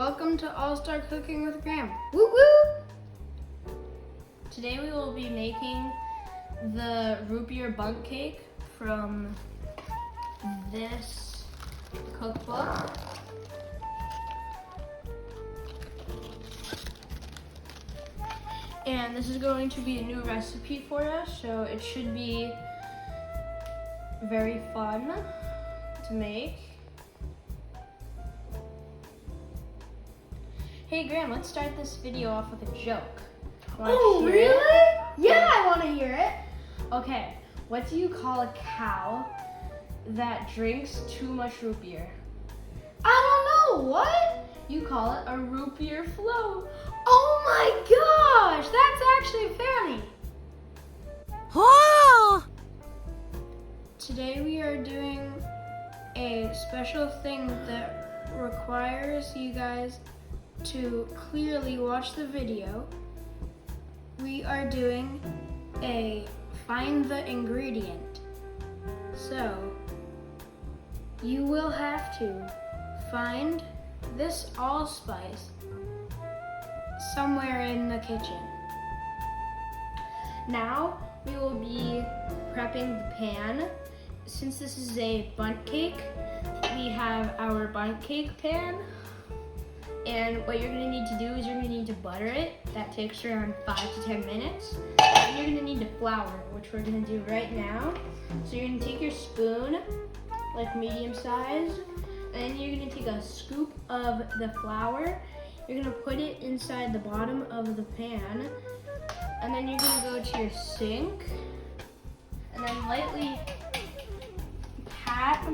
Welcome to All Star Cooking with Graham. Woo woo! Today we will be making the Root Beer Bunt Cake from this cookbook. And this is going to be a new recipe for us, so it should be very fun to make. Hey Graham, let's start this video off with a joke. Oh, really? Yeah, I want to hear it. Okay, what do you call a cow that drinks too much root beer? I don't know, what? You call it a root beer float. Oh my gosh, that's actually funny. Oh! Today we are doing a special thing that requires you guys to clearly watch the video. We are doing a find the ingredient. So you will have to find this allspice somewhere in the kitchen. Now we will be prepping the pan. Since this is a bundt cake, we have our bundt cake pan. And what you're gonna need to do is you're gonna need to butter it. That takes around 5 to 10 minutes. And you're gonna need to flour, which we're gonna do right now. So you're gonna take your spoon, like medium sized, and you're gonna take a scoop of the flour. You're gonna put it inside the bottom of the pan. And then you're gonna go to your sink and then lightly pat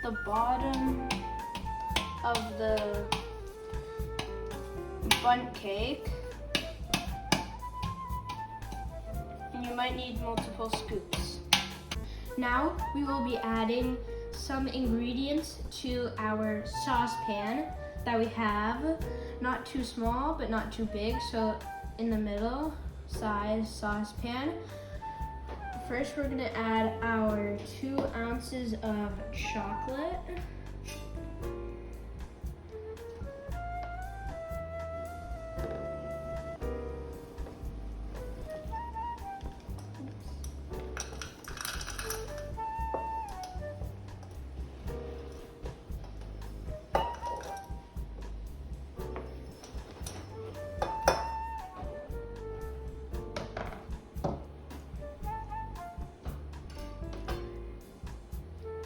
the bottom of the bundt cake, and you might need multiple scoops. Now we will be adding some ingredients to our saucepan that we have. Not too small, but not too big, so in the middle size saucepan. First, we're gonna add our 2 ounces of chocolate.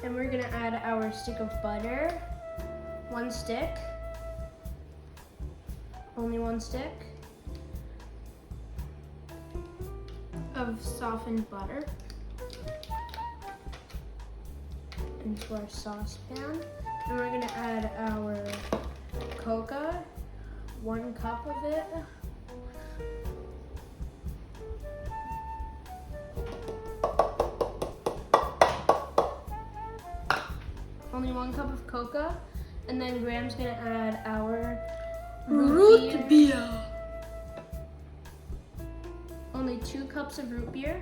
Then we're gonna add our stick of butter, 1 stick, only 1 stick of softened butter into our saucepan. And we're gonna add our cocoa, 1 cup of it. Only 1 cup of cocoa, and then Graham's gonna add our root beer. Only 2 cups of root beer.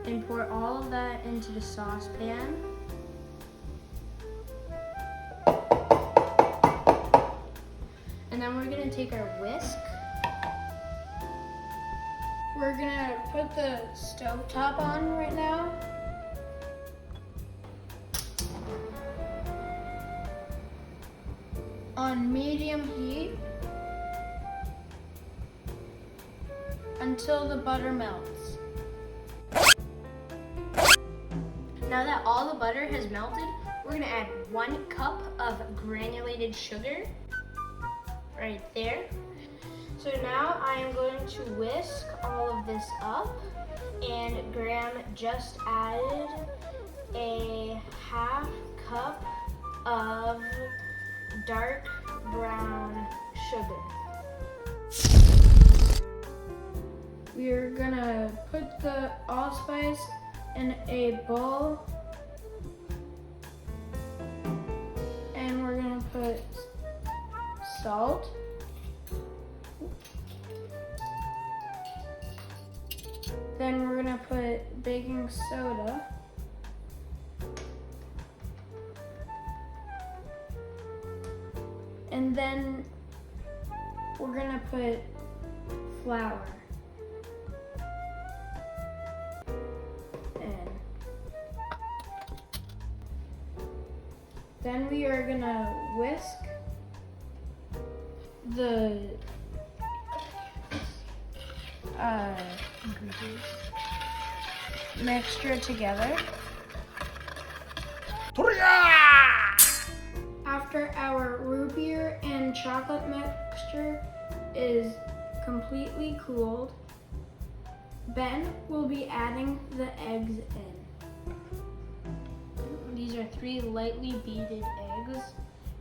And pour all of that into the saucepan. And then we're gonna take our whisk. We're gonna put the stovetop on right now. On medium heat until the butter melts. Now that all the butter has melted, we're gonna add 1 cup of granulated sugar right there. So now I am going to whisk all of this up, and Graham just added a 1/2 cup of dark brown sugar. We're gonna put the allspice in a bowl, and we're gonna put salt, then we're gonna put baking soda, And then we're gonna put flour. And then we are gonna whisk the mixture together. After our root beer and chocolate mixture is completely cooled, Ben will be adding the eggs in. These are 3 lightly beaten eggs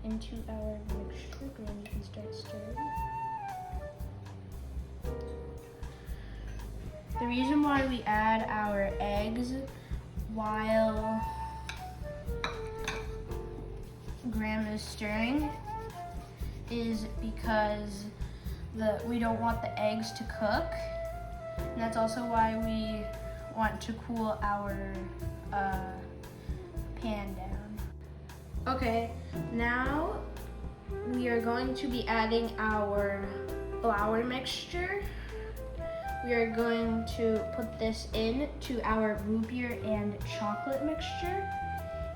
into our mixture. Then you can start stirring. The reason why we add our eggs while Graham is stirring is because we don't want the eggs to cook, and that's also why we want to cool our pan down. Okay, now we are going to be adding our flour mixture. We are going to put this into our root beer and chocolate mixture,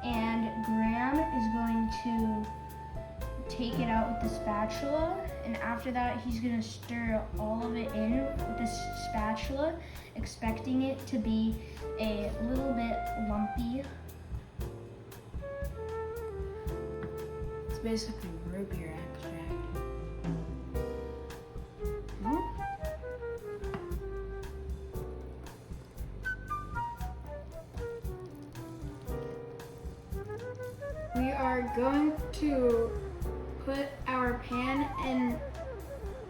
and Graham is going to take it out with the spatula, and after that he's going to stir all of it in with the spatula, expecting it to be a little bit lumpy. It's basically root beer extract. We are going to put our pan in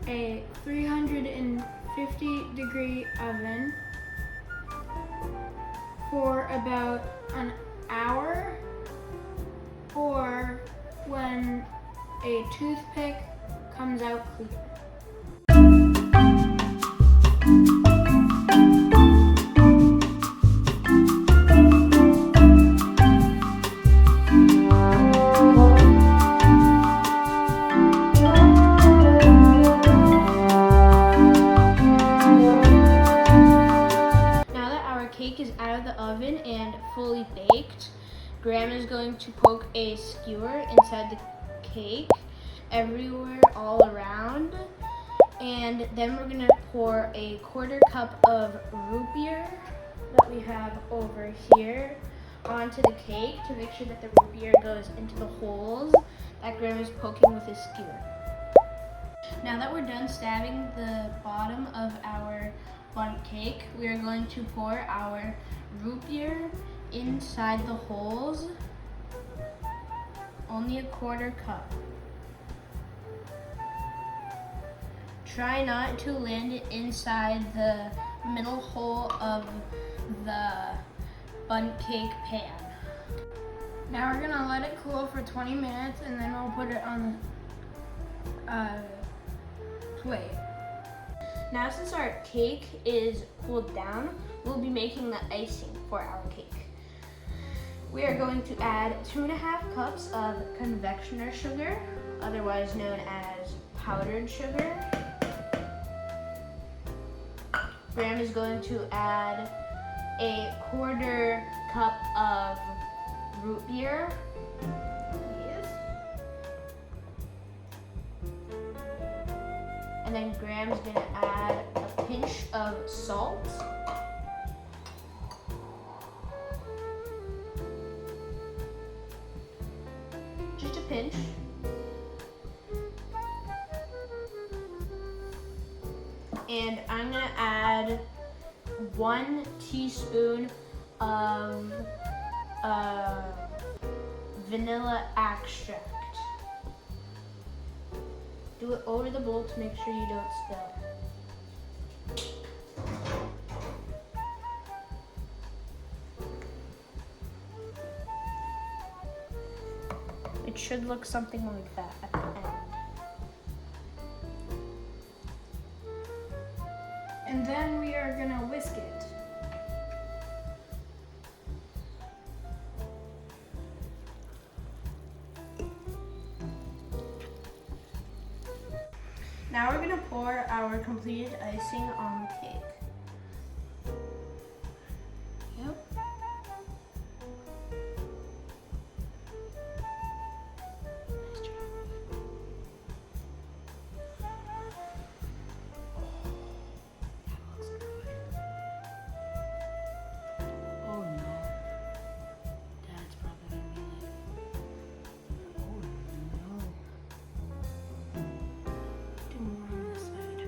a 350-degree oven for about an hour, or when a toothpick comes out clear. Is out of the oven and fully baked. Graham is going to poke a skewer inside the cake everywhere, all around, and then we're gonna pour a 1/4 cup of root beer that we have over here onto the cake to make sure that the root beer goes into the holes that Graham is poking with his skewer. Now that we're done stabbing the bottom of our bundt cake, we are going to pour our root beer inside the holes, only a 1/4 cup. Try not to land it inside the middle hole of the bundt cake pan. Now we're gonna let it cool for 20 minutes and then we'll put it on the plate. Now since our cake is cooled down, we'll be making the icing for our cake. We are going to add 2½ cups of confectioner sugar, otherwise known as powdered sugar. Graham is going to add a 1/4 cup of root beer. And then Graham's gonna add a pinch of salt. Just a pinch. And I'm gonna add 1 teaspoon of vanilla extract. Do it over the bowl to make sure you don't spill. It should look something like that at the end. And then we are gonna whisk it. Now we're gonna pour our completed icing on the cake. Yep. Nice job. That looks good. Oh no. That's probably gonna be like, oh no. Do more on this side.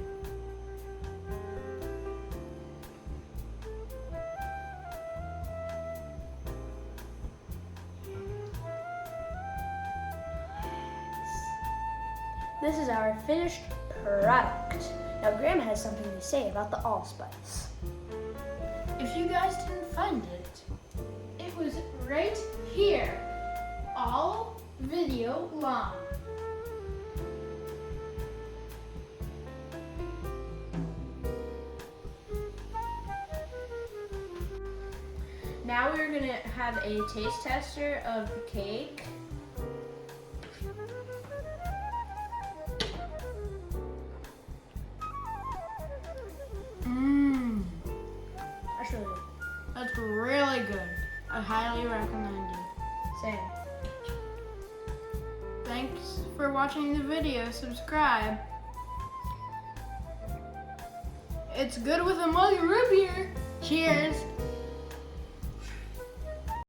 This is our finished product. Now Grandma has something to say about the allspice. If you guys didn't find it, it was right here, all video long. Now we're gonna have a taste tester of the cake. That's really good. That's really good. I highly recommend it. Same. Thanks for watching the video. Subscribe. It's good with a mug of root beer. Cheers.